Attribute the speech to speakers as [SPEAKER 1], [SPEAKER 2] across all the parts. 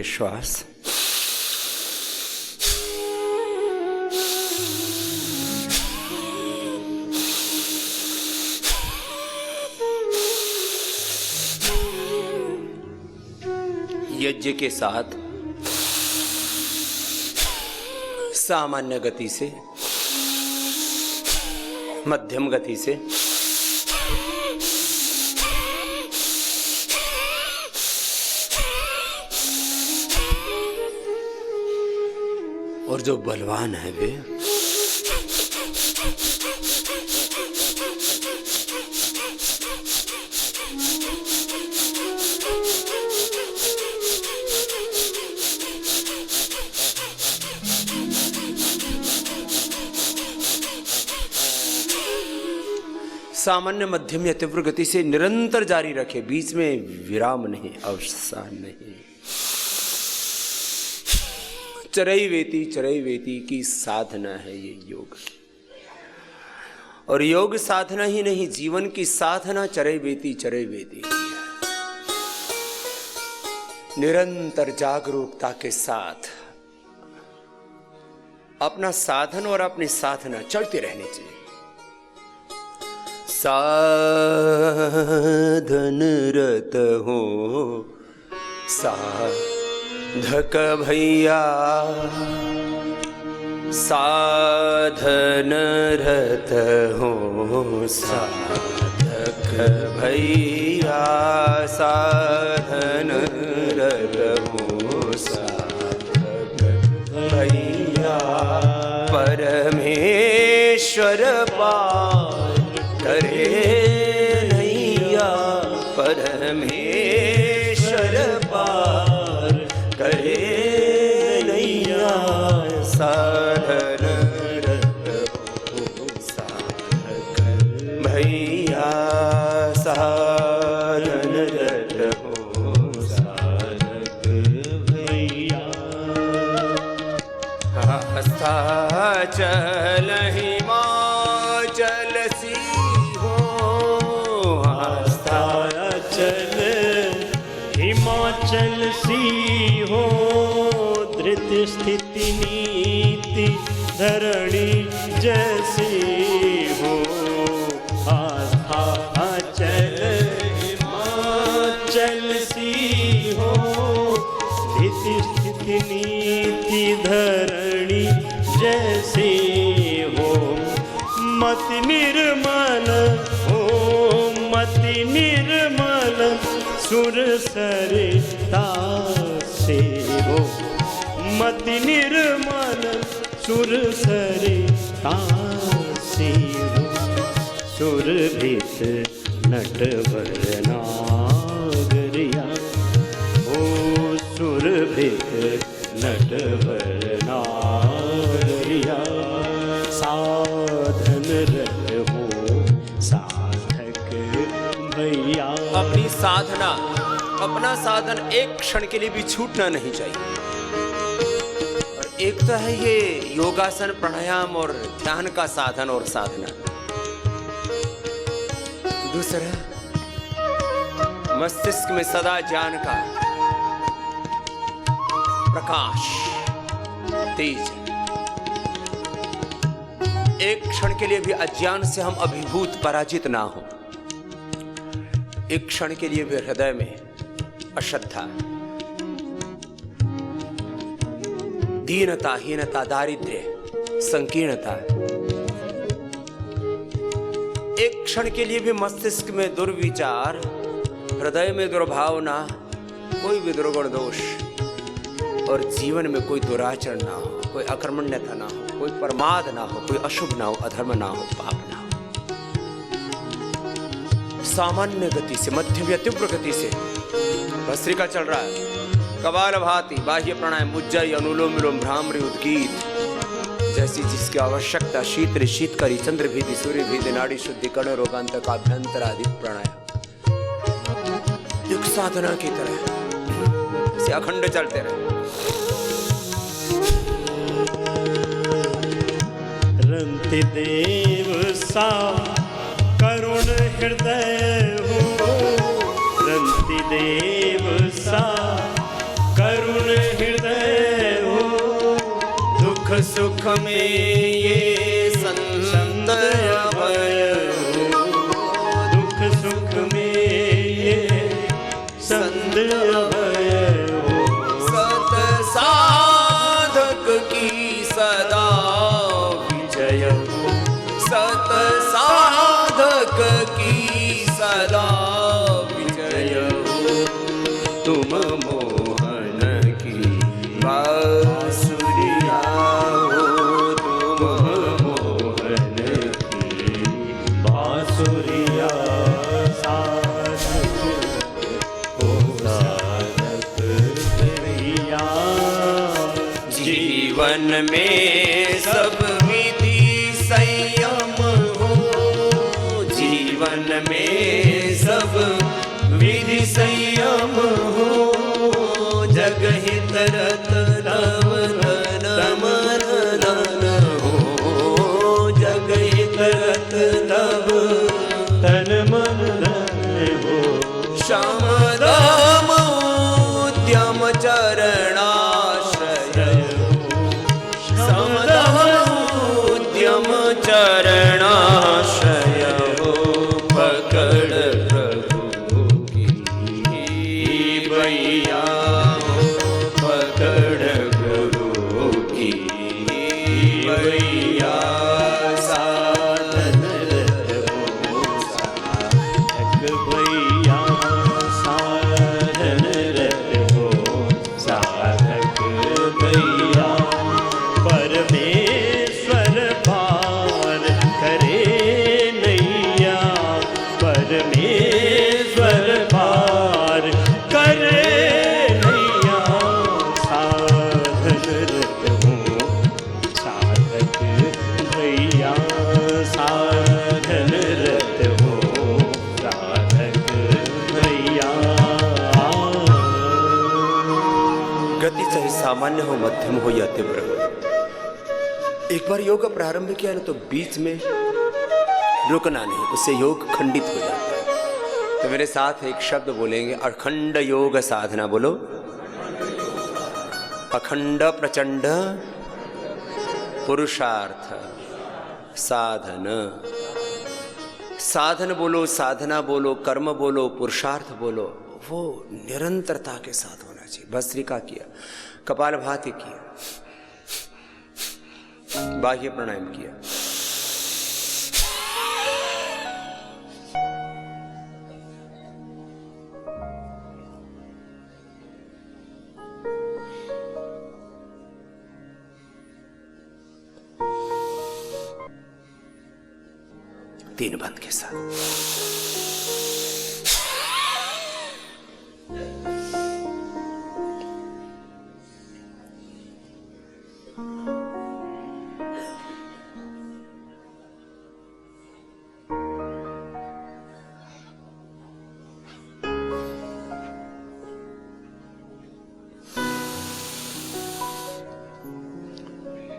[SPEAKER 1] लीजिए श्वास। यज्ञ के साथ सामान्य गति से, मध्यम गति से, और जो बलवान है वे सामान्य, मध्यम या तीव्र गति से निरंतर जारी रखे, बीच में विराम नहीं, अवसान नहीं। चरैवेति की साधना है ये योग। और योग साधना ही नहीं, जीवन की साधना चरैवेति निरंतर जागरूकता के साथ अपना साधन और अपनी साधना चलते रहनी चाहिए। साधन रत हो साधक भैया, साधन रत हो साधक भैया, साधन रत हो साधक भैया, परमेश्वर पार करे नैया, परमेश्वर पार करे नैया, साधन रत हो साधक भैया, साधन रत हो साधक भैया। अस्ताचल हिमाचल सी हो,
[SPEAKER 2] अस्ताचल हिमाचल सी हो, धृति स्थिति नीति धरणी जैसी हो। अस्ताचल हिमाचल सी हो, धृति स्थिति नीति धरणी जैसी हो। मति निर्मल हो, मति निर्मल सुर सरिता से हो, मति निर्मल सुर सरिता से हो। सुरभित नटवर नागरिया, ओ सुरभित नटवर नागरिया, साधन रत हो साधक भैया।
[SPEAKER 1] अपनी साधना, अपना साधन एक क्षण के लिए भी छूटना नहीं चाहिए। और एक तो है ये योगासन, प्राणायाम और ध्यान का साधन और साधना। दूसरा, मस्तिष्क में सदा ज्ञान का प्रकाश, तेज। एक क्षण के लिए भी अज्ञान से हम अभिभूत, पराजित ना हो। एक क्षण के लिए भी हृदय में अश्रद्धा, दीनता, हीनता, दारिद्र्य, संकीर्णता, एक क्षण के लिए भी मस्तिष्क में दुर्विचार, हृदय में दुर्भावना, कोई भी दुर्गुण दोष, और जीवन में कोई दुराचरण ना हो, कोई अकर्मण्यता ना हो, कोई प्रमाद ना हो, कोई अशुभ ना हो, अधर्म ना हो, पाप ना हो। सामान्य गति से, मध्यम या तीव्र गति से भस्त्रिका चल रहा है, कपालभाति, बाह्य प्राणायाम, उज्जयी, अनुलोम विलोम, भ्रामरी, उद्गीत जैसी जिसकी आवश्यकता, शीतल शीतकारी, चंद्र भीति, सूर्य भीति, नाड़ी शुद्धि, कर्ण रोगांत का अभ्यंतर आदि प्राणायाम युग साधना की तरह से अखंड चलते रहे।
[SPEAKER 2] रंति देव सा करुण हृदय हो, रंति देव सा करुण
[SPEAKER 1] सुख में ये संत अभय हो,
[SPEAKER 2] दुख सुख में ये संत अभय हो,
[SPEAKER 1] सत साधक की सदा विजय हो, सत साधक की सदा विजय हो, तुम मोहन की बांसुरिया हो, तुम
[SPEAKER 2] मोहन की बांसुरिया, साधक हो साधक भैया।
[SPEAKER 1] जीवन में सब विधि संयम हो, जीवन में सब विधि संयम हो, जग हित रत रव धन मन हो, जग हित रत रव
[SPEAKER 2] तन मन धन हो,
[SPEAKER 1] श्याम राम उद्यम चरणाश्रय हो, श्याम राम उद्यम चरणाश्रय हो, पकड़ प्रभु की भैया हो, पकड़ गुरु की भैया, साधन
[SPEAKER 2] हो साधक भैया, साधन हो साधक भैया। परमेश्वर पार करे नैया, परमेश्वर पार करे नैया, साधन हो साधक भैया, साधन हो साधक भैया।
[SPEAKER 1] गति चाहे सामान्य हो, मध्यम हो या तीव्र हो, एक बार योग प्रारंभ किया ना तो बीच में रुकना नहीं, उससे योग खंडित हो जाता है। तो मेरे साथ एक शब्द बोलेंगे, अखंड योग साधना। बोलो, अखंड प्रचंड पुरुषार्थ साधन। साधन बोलो, साधना बोलो, कर्म बोलो, पुरुषार्थ बोलो, वो निरंतरता के साथ होना चाहिए। भस्त्रिका किया, कपालभाति किया, बाह्य प्राणायाम किया, तीन बंद के साथ।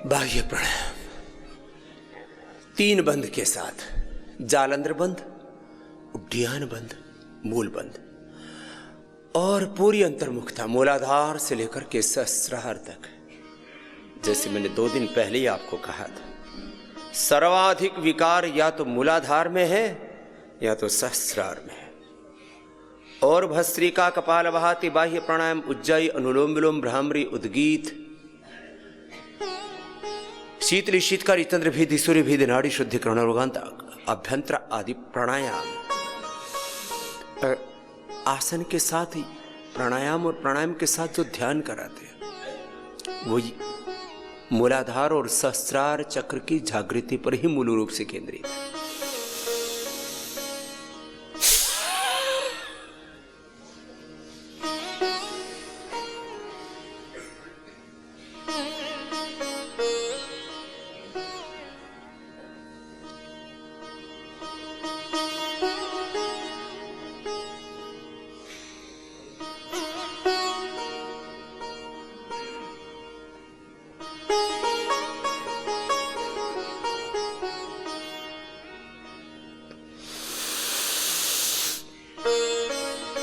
[SPEAKER 1] बाह्य प्राणायाम तीन बंद के साथ, जालंधर बंद, उड्डयन बंद, मूल बंद, और पूरी अंतर्मुखता मूलाधार से लेकर के सहस्रार तक। जैसे मैंने 2 दिन पहले ही आपको कहा था, सर्वाधिक विकार या तो मूलाधार में है या तो सहस्रार में है। और भस्त्रिका, कपालभाति, बाह्य प्राणायाम, उज्जाई, अनुलोम विलोम, भ्रामरी, उद्गीत, शीतली, शीतकारी, चंद्र भेदी, सूर्य भेदी, नाड़ी शुद्धिकरण, रोगांत, अभ्यंतर आदि प्राणायाम। आसन के साथ ही प्राणायाम और प्राणायाम के साथ जो ध्यान कराते हैं वो मूलाधार और सहस्रार चक्र की जागृति पर ही मूल रूप से केंद्रित है।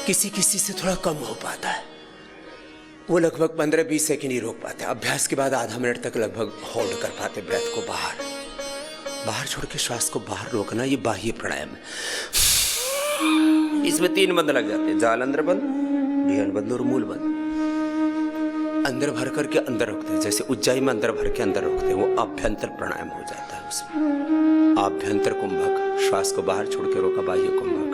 [SPEAKER 1] किसी किसी से थोड़ा कम हो पाता है, वो लगभग 15-20 सेकंड ही रोक पाते। अभ्यास के बाद आधा मिनट तक लगभग होल्ड कर पाते ब्रेथ को। बाहर छोड़ के श्वास को बाहर रोकना, ये बाह्य प्राणायाम है। इसमें 3 बंद लग जाते हैं, जाल अंदर बंद, विहन बंद और मूल बंद। अंदर भर करके अंदर रोकते हैं, जैसे उज्जाई में अंदर भर के अंदर रोकते हैं, वो आभ्यंतर प्राणायाम हो जाता है। उसमें आभ्यंतर कुंभक, श्वास को बाहर छोड़ के रोका, बाह्य कुंभक।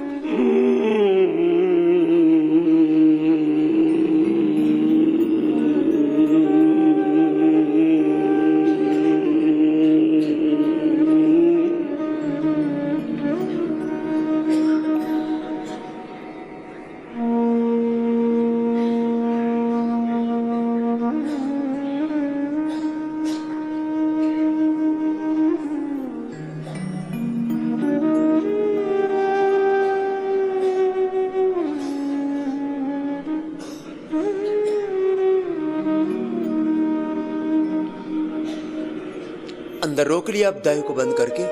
[SPEAKER 1] अंदर रोक लिया, अब दाएं को बंद करके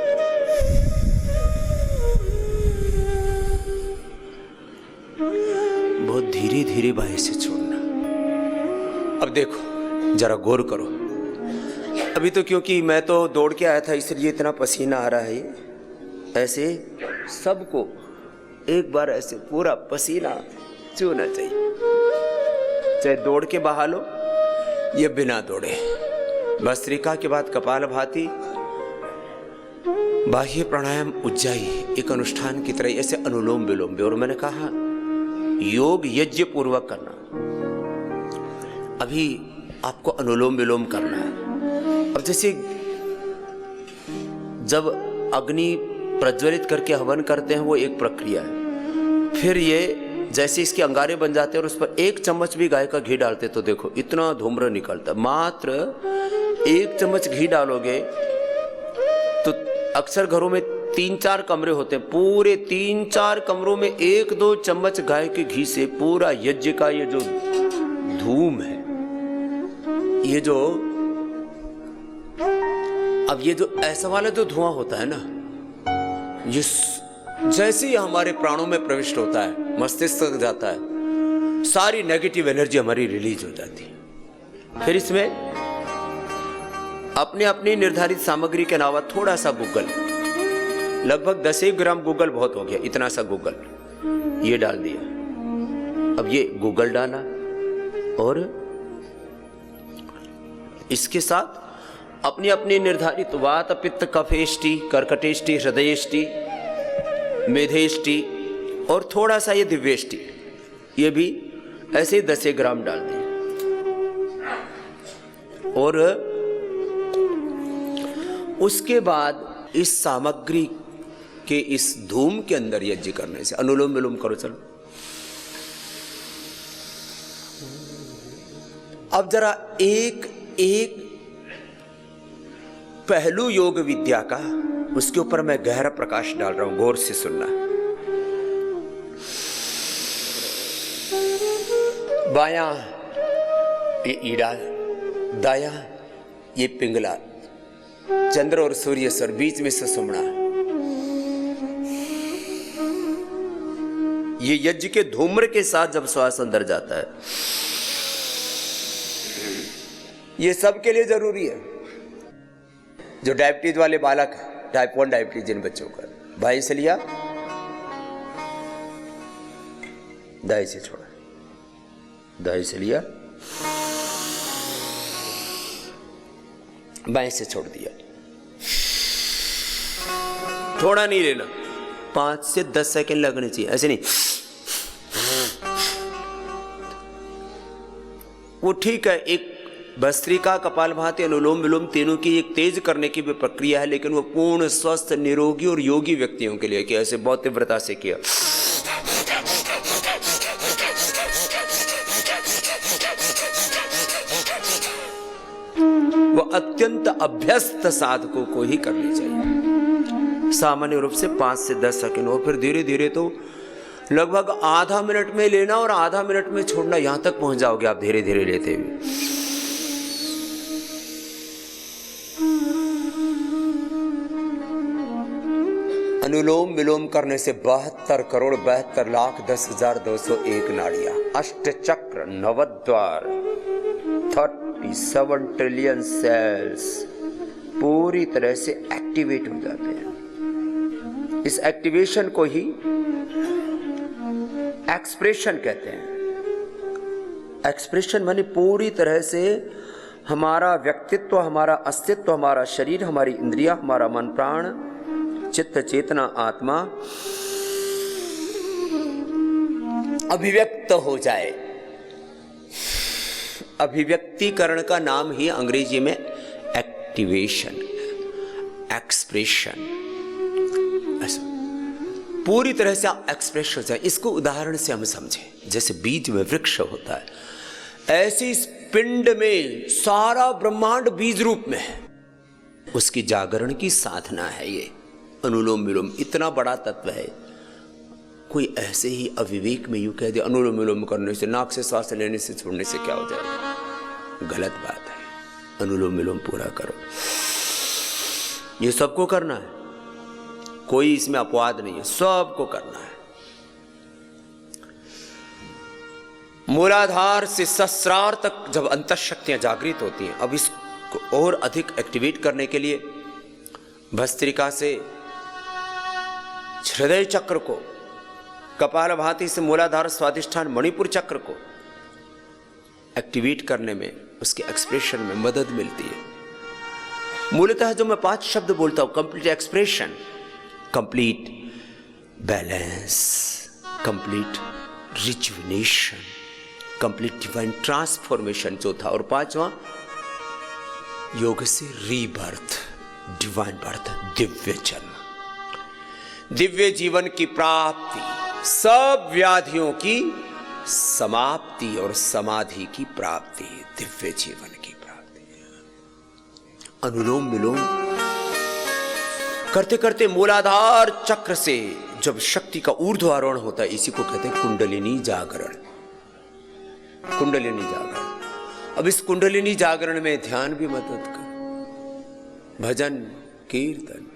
[SPEAKER 1] बहुत धीरे धीरे बाएं से छोड़ना। अब देखो, जरा गौर करो। अभी तो क्योंकि मैं तो दौड़ के आया था इसलिए इतना पसीना आ रहा है, ऐसे सबको एक बार ऐसे पूरा पसीना चूना चाहिए, चाहे दौड़ के बहा लो या बिना दौड़े। भस्त्रिका के बाद कपालभाति, बाह्य प्राणायाम, उज्जाई, एक अनुष्ठान की तरह ऐसे अनुलोम विलोम भी। और मैंने कहा योग यज्ञ पूर्वक करना। अभी आपको अनुलोम विलोम करना है। अब जैसे जब अग्नि प्रज्वलित करके हवन करते हैं, वो एक प्रक्रिया है। फिर ये जैसे इसके अंगारे बन जाते हैं और उस पर 1 चम्मच भी गाय का घी डालते तो देखो इतना धूम्र निकलता। मात्र 1 चम्मच घी डालोगे तो अक्सर घरों में 3-4 कमरे होते हैं, पूरे 3-4 कमरों में 1-2 चम्मच गाय के घी से पूरा यज्ञ का ये जो धूम है, ये जो अब ये जो ऐसा वाला जो धुआं होता है ना, ये जैसे ही हमारे प्राणों में प्रविष्ट होता है, मस्तिष्क तक जाता है, सारी नेगेटिव एनर्जी हमारी रिलीज हो जाती है। फिर इसमें अपने अपनी निर्धारित सामग्री के अलावा थोड़ा सा गूगल, लगभग 10 ग्राम गूगल बहुत हो गया, इतना सा गूगल ये डाल दिया। अब ये गूगल डाला और इसके साथ अपनी अपनी निर्धारित वात पित्त कफेष्टि कर्कटेष्टि हृदयेष्टि मेधेष्टि और थोड़ा सा ये दिव्येष्टि, ये भी ऐसे 10 ग्राम डाल दिए। और उसके बाद इस सामग्री के इस धूम के अंदर यज्ञ करने से, अनुलोम विलोम करो। चलो अब जरा एक एक पहलू योग विद्या का, उसके ऊपर मैं गहरा प्रकाश डाल रहा हूं, गौर से सुनना। बायां ये ईड़ा, दायां ये पिंगला, चंद्र और सूर्य सर, बीच में सुषुम्ना। ये यज्ञ के धूम्र के साथ जब श्वास अंदर जाता है, ये सबके लिए जरूरी है। जो डायबिटीज वाले बालक, टाइप 1 डायबिटीज जिन बच्चों का, बाएं से लिया, दाएं से छोड़ा, दाएं से लिया, बाएं से छोड़ दिया। थोड़ा नहीं लेना, 5 से 10 सेकंड लगने चाहिए, ऐसे नहीं। वो ठीक है, एक भस्त्रिका, कपालभाति, अनुलोम विलोम तीनों की एक तेज करने की भी प्रक्रिया है, लेकिन वो पूर्ण स्वस्थ निरोगी और योगी व्यक्तियों के लिए कि ऐसे बहुत तीव्रता से किया। वो अत्यंत अभ्यस्त साधकों को ही करनी चाहिए, सामान्य रूप से 5 से 10 सेकंड। और फिर धीरे धीरे तो लगभग आधा मिनट में लेना और आधा मिनट में छोड़ना, यहां तक पहुंच जाओगे आप धीरे धीरे लेते हुए। अनुलोम विलोम करने से 72,72,10,201 नाड़ियां, अष्टचक्र, नवद्वार, 37 ट्रिलियन सेल्स पूरी तरह से एक्टिवेट हो जाते हैं। इस एक्टिवेशन को ही एक्सप्रेशन कहते हैं। एक्सप्रेशन माने पूरी तरह से हमारा व्यक्तित्व, हमारा अस्तित्व, हमारा शरीर, हमारी इंद्रियां, हमारा मन प्राण, चित्त, चेतना, आत्मा अभिव्यक्त हो जाए। अभिव्यक्तिकरण का नाम ही अंग्रेजी में एक्टिवेशन, एक्सप्रेशन, पूरी तरह से एक्सप्रेस हो जाए। इसको उदाहरण से हम समझें, जैसे बीज में वृक्ष होता है, ऐसे इस पिंड में सारा ब्रह्मांड बीज रूप में है। उसकी जागरण की साधना है ये अनुलोम विलोम। इतना बड़ा तत्व है, कोई ऐसे ही अविवेक में यूं कह दे अनुलोम विलोम करने से, नाक से सांस लेने से, छोड़ने से क्या हो जाएगा, गलत बात है। अनुलोम विलोम पूरा करो, ये सबको करना है, कोई इसमें अपवाद नहीं है, सबको करना है। मूलाधार से सहस्रार तक जब अंतःशक्तियां जागृत होती हैं, अब इसको और अधिक एक्टिवेट करने के लिए भस्त्रिका से हृदय चक्र को, कपालभाति से मूलाधार स्वादिष्ठान मणिपुर चक्र को एक्टिवेट करने में, उसके एक्सप्रेशन में मदद मिलती है। मूलतः जो मैं 5 शब्द बोलता हूं, complete expression, complete balance, complete rejuvenation, complete divine transformation चौथा, और 5वां योग से रीबर्थ, डिवाइन बर्थ, दिव्य जन्म, दिव्य जीवन की प्राप्ति, सब व्याधियों की समाप्ति और समाधि की प्राप्ति, दिव्य जीवन की प्राप्ति। अनुलोम विलोम करते करते मूलाधार चक्र से जब शक्ति का ऊर्ध्वारोहण होता है, इसी को कहते हैं कुंडलिनी जागरण। कुंडलिनी जागरण। अब इस कुंडलिनी जागरण में ध्यान भी मदद कर, भजन कीर्तन,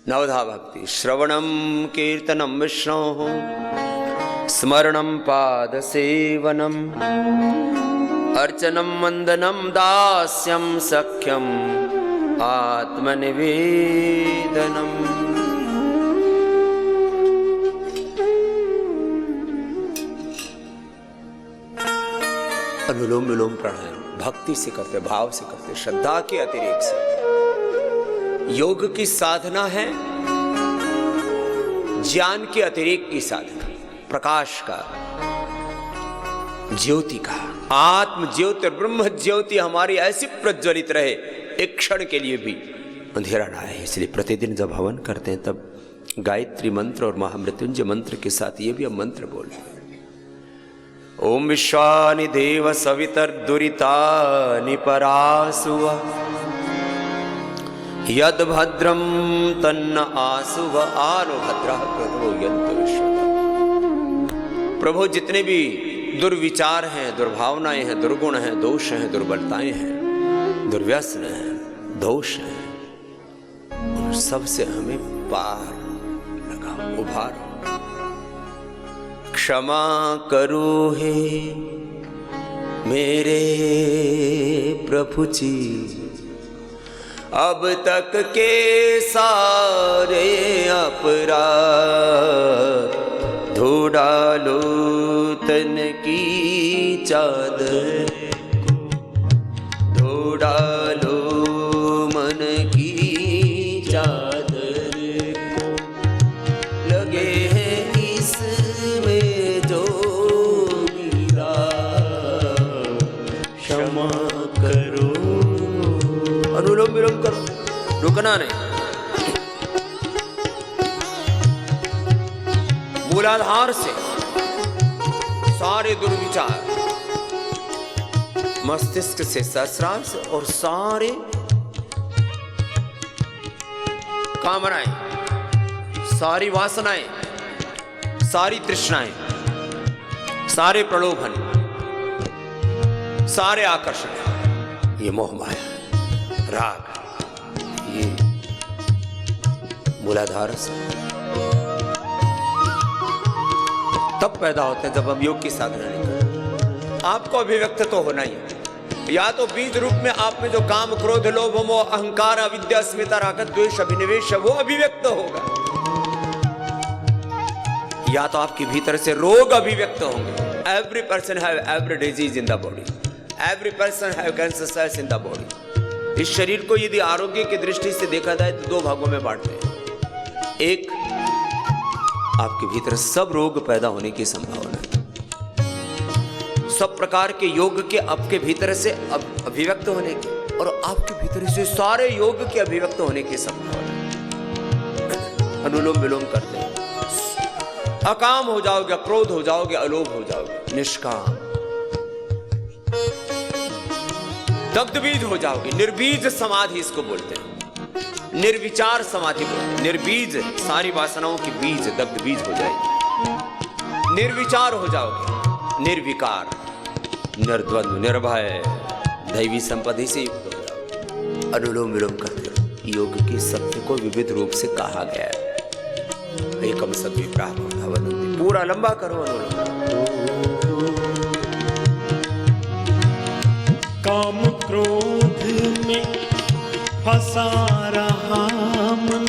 [SPEAKER 1] नवधा भक्ति, श्रवणम कीर्तनम विष्णु, स्मरणम पाद सेवनम, अर्चनम वंदनम दास्यम सख्यम आत्मनिवेदनम। अनुलोम विलोम प्राणायाम भक्ति से करते, भाव से करते, श्रद्धा के अतिरेक से। योग की साधना है ज्ञान के अतिरेक की साधना, प्रकाश का, ज्योति का। आत्म ज्योति और ब्रह्म ज्योति हमारी ऐसी प्रज्वलित रहे, एक क्षण के लिए भी अंधेरा ना आए। इसलिए प्रतिदिन जब हवन करते हैं तब गायत्री मंत्र और महामृत्युंजय मंत्र के साथ ये भी हम मंत्र बोलते हैं। ओम विश्वानि देव सवितर्दुरितानि परासुव, यद भद्रम तन्न आसुव आनो भद्रः कृतो यन्तु विश्वतः। प्रभु जितने भी दुर्विचार हैं, दुर्भावनाएं हैं, दुर्गुण हैं, दोष हैं, दुर्बलताएं हैं, दुर्व्यसन हैं, दोष हैं, उन सब से हमें पार लगाओ, उभारो। क्षमा करो हे मेरे प्रभु जी, अब तक के सारे अपराध धो डालो तन की चादर को, धो डालो मन की चादर को, लगे हैं इसमें जो गिरा, क्षमा करो। अनुलोम विलोम करो, रुकना नहीं। मूलाधार से सारे दुर्विचार, मस्तिष्क से सहस्रार से, और सारे कामनाएं, सारी वासनाएं, सारी तृष्णाएं, सारे प्रलोभन, सारे आकर्षण, ये मोह माया, राग, ये मूलाधार से तब पैदा होते हैं जब हम योग की साधना नहीं करते। आपको अभिव्यक्त तो होना ही है, या तो बीज रूप में आप में जो काम क्रोध लोभ मोह अहंकार अविद्या अस्मिता रागत द्वेष अभिनिवेश है वो अभिव्यक्त होगा, या तो आपके भीतर से रोग अभिव्यक्त होंगे। Every person have every disease in the body, every person have cancer cells in the body. इस शरीर को यदि आरोग्य की दृष्टि से देखा जाए तो दो भागों में बांटते हैं। एक, आपके भीतर सब रोग पैदा होने की संभावना है, सब प्रकार के योग के आपके भीतर से अभिव्यक्त होने की, और आपके भीतर से सारे योग के अभिव्यक्त होने की संभावना। अनुलोम विलोम करते हैं, अकाम हो जाओगे, अक्रोध हो जाओगे, अलोभ हो जाओगे, निष्काम दग्ध बीज हो जाओगे। निर्बीज समाधि इसको बोलते हैं, निर्विचार समाधि बोलते हैं। निर्बीज सारी वासनाओं की बीज दग्ध बीज हो जाएगी, निर्विचार हो जाओगे, निर्विकार, निर्द्वंद, निर्भय, दैवी संपत्ति से युक्त हो जाओगे। अनुलोम विलोम करते रहो। योग के सत्य को विविध रूप से कहा गया है। एकम सद्विप्राह भवन्ति, पूरा लंबा करो अनुलोम।
[SPEAKER 2] काम क्रोध में फंसा रहा मन,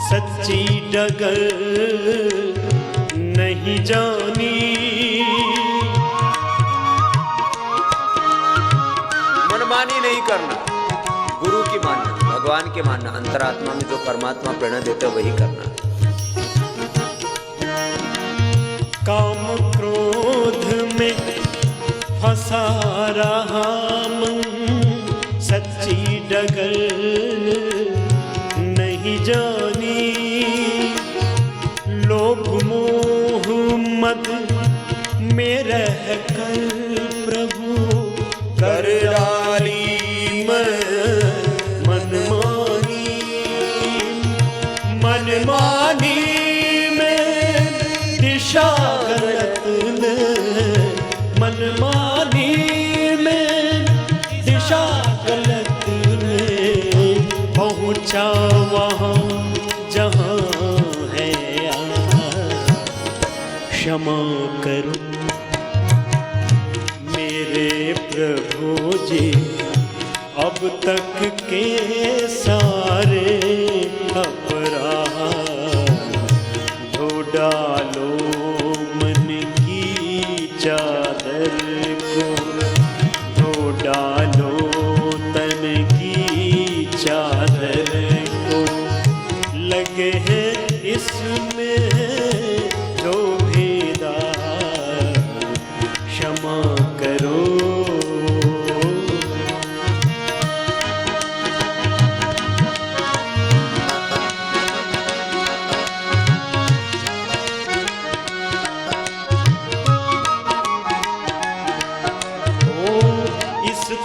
[SPEAKER 2] सच्ची डगर नहीं जानी।
[SPEAKER 1] मनमानी नहीं करना, गुरु की मानना, भगवान के मानना, अंतरात्मा में जो परमात्मा प्रेरणा देते वही करना।
[SPEAKER 2] काम क्रोध में फंसा रहा मन, सच्ची डगर नहीं जानी। लोभ मोह मद में रह कर प्रभु कर डाली मनमानी। मनमानी में दिशा गलत मनमानी में दिशा गलत में पहुंचा वहां जहां है क्षमा करो मेरे प्रभु जी। अब तक के सारे अपराध धो डालो मन की चादर को, धो डालो तन की चादर को। लगे हैं इसमें जो भेदा क्षमा करो।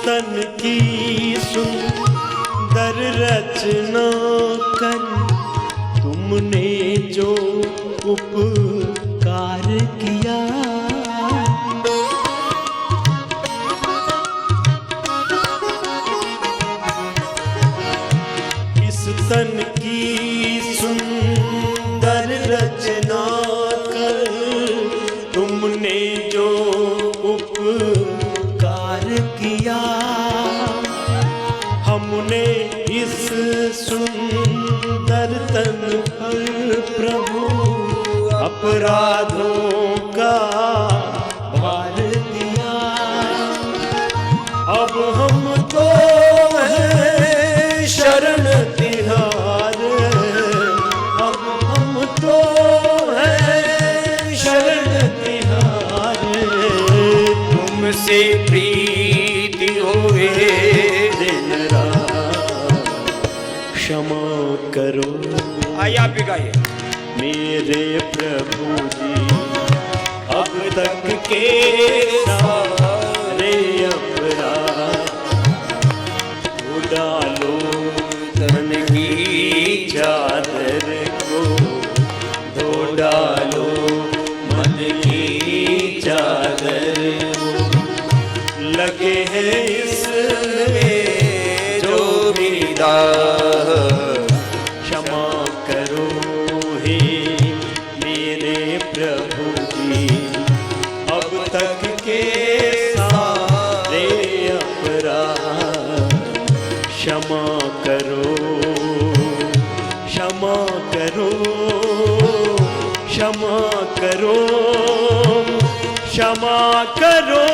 [SPEAKER 2] तन की सुंदर रचना कर तुमने जो उपकार किया। इस तन की सुंदर रचना कर तुमने जो किया। हमने इस सुंदर तन पर प्रभु अपराधों का भार दिया। अब हम तो हैं शरण तिहार, अब हम तो हैं शरण तिहार। तुमसे दिन रात क्षमा करो।
[SPEAKER 1] आइए आप भी गाइए।
[SPEAKER 2] मेरे प्रभु जी अब तक के सारे अपराध धो डालो तन की चादर को, धो डालो मन की चादर को। लगे हैं इसमें जो भी दाग क्षमा करो हे करो, क्षमा करो, क्षमा करो।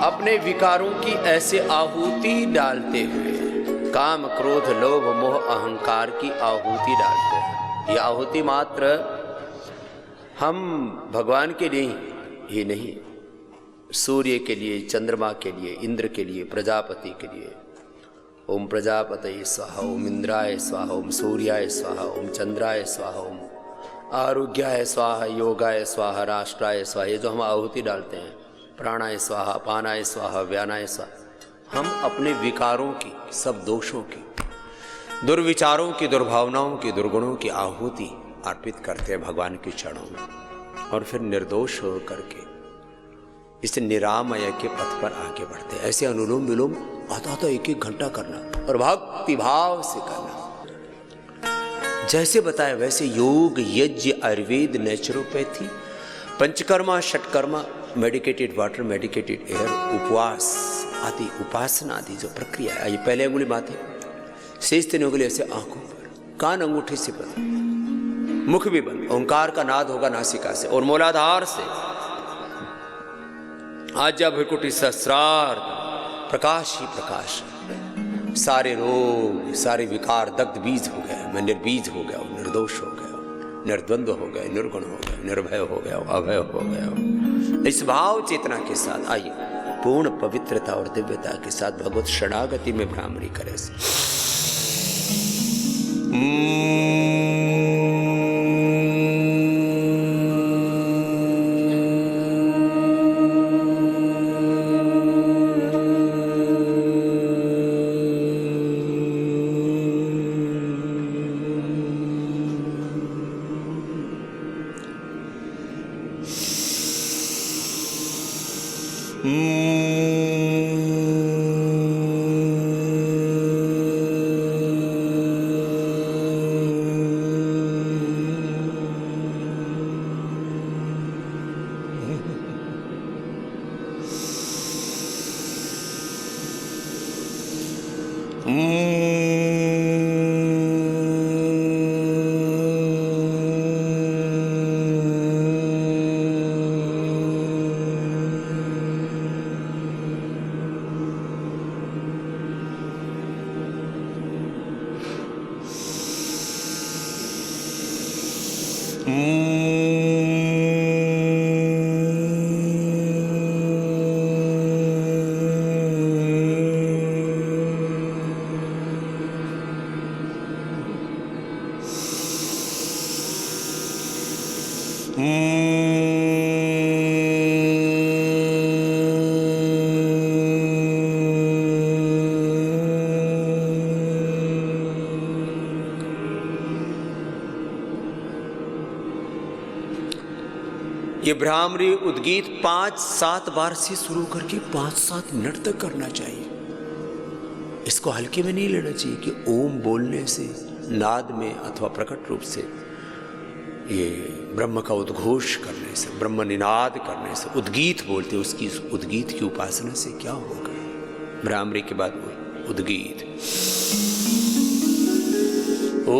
[SPEAKER 1] अपने विकारों की ऐसे आहुति डालते हुए, काम क्रोध लोभ मोह अहंकार की आहुति डालते हैं। ये आहुति मात्र हम भगवान के लिए ही नहीं, सूर्य के लिए, चंद्रमा के लिए, इंद्र के लिए, प्रजापति के लिए। ओम प्रजापतये स्वाहा, ओम इंद्राय स्वाहा, ओम सूर्याय स्वाहा, ओम चंद्राय स्वाहा, ओम आरोग्याय स्वाहा, योगाय स्वाहा, राष्ट्राय स्वाहा। ये जो हम आहुति डालते हैं, प्राणाय स्वाहा, अपानाय स्वाहा, व्यानाय स्वाहा, हम अपने विकारों की, सब दोषों की, दुर्विचारों की, दुर्भावनाओं की, दुर्गुणों की आहुति अर्पित करते हैं भगवान के चरणों में, और फिर निर्दोष हो करके इस निरामय के पथ पर आगे बढ़ते हैं। ऐसे अनुलोम विलोम आता एक एक घंटा करना और भक्ति भाव से करना। जैसे बताया वैसे योग, यज्ञ, Ayurveda, naturopathy, panchakarma, षटकर्मा, medicated water, medicated air, उपवास आदि, उपासना आदि जो प्रक्रिया है। ये पहले अंगुली माथे, शेष 3 अंगुली ऐसे आंखों पर, कान अंगूठे से बंद, मुख भी बंद। ओंकार का नाद होगा नासिका से और मूलाधार से आज्ञा भ्रुकुटी सहस्रार्ध, प्रकाश ही प्रकाश। सारे रोग, सारे विकार दग्ध बीज हो गए। मैं निर्बीज हो गया हूं, निर्दोष हो गया हूं, निर्द्वंद्व हो गए, निर्गुण हो गए, निर्भय हो गया हूं, अभय हो गया हूं। इस भाव चेतना के साथ आइए पूर्ण पवित्रता और दिव्यता के साथ भगवत शरणागति में भ्रामरी करें। ये भ्रामरी उद्गीत 5-7 बार से शुरू करके 5-7 मिनट तक करना चाहिए। इसको हल्के में नहीं लेना चाहिए कि ओम बोलने से, नाद में अथवा प्रकट रूप से, ये ब्रह्म का उद्घोष करने से, ब्रह्म निनाद करने से, उद्गीत बोलते, उसकी उद्गीत की उपासना से क्या होगा। भ्रामरी के बाद उद्गीत ओ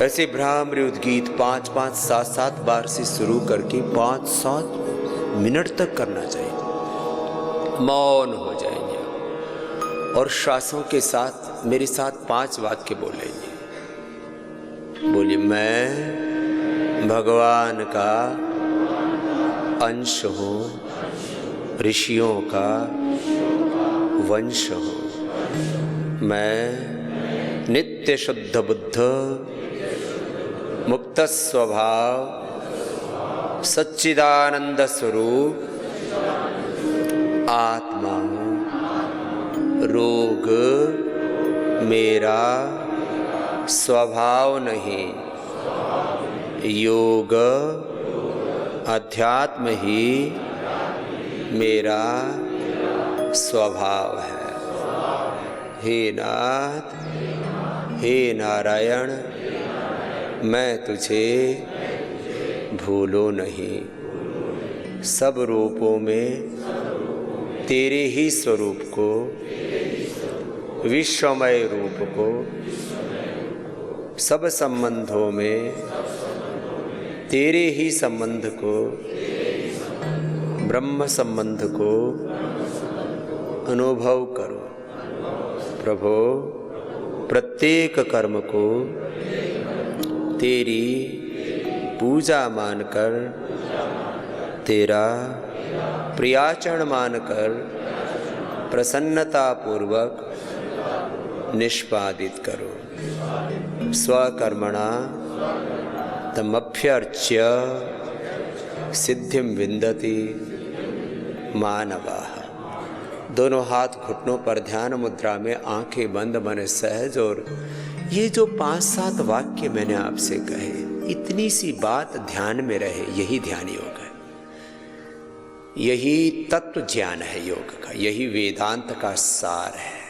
[SPEAKER 1] ऐसे भ्रामरी उद्गीत 5-5, 7-7 बार से शुरू करके 5-7 मिनट तक करना चाहिए। मौन हो जाएंगे और श्वासों के साथ मेरे साथ 5 वाक्य बोलेंगे। बोलिए, मैं भगवान का अंश हूँ, ऋषियों का वंश हूँ। मैं नित्य शुद्ध बुद्ध, मुक्त स्वभाव, सच्चिदानंद स्वरूप आत्मा हूँ। रोग मेरा स्वभाव नहीं, योग अध्यात्म ही मेरा स्वभाव है। हे नाथ, हे नारायण, मैं तुझे भूलो नहीं। सब रूपों में तेरे ही स्वरूप को, विश्वमय रूप को, सब संबंधों में तेरे ही संबंध को, ब्रह्म संबंध को अनुभव करो। प्रभु, प्रत्येक कर्म को तेरी पूजा मानकर, तेरा प्रियाचरण मानकर प्रसन्नता पूर्वक निष्पादित करो। स्वकर्मणा तमभ्यर्च्य सिद्धिं विन्दति मानवः। दोनों हाथ घुटनों पर ध्यान मुद्रा में, आंखें बंद, मन सहज। और ये जो 5-7 वाक्य मैंने आपसे कहे, इतनी सी बात ध्यान में रहे, यही ध्यान योग है। यही तत्व ज्ञान है योग का, यही वेदांत का सार है।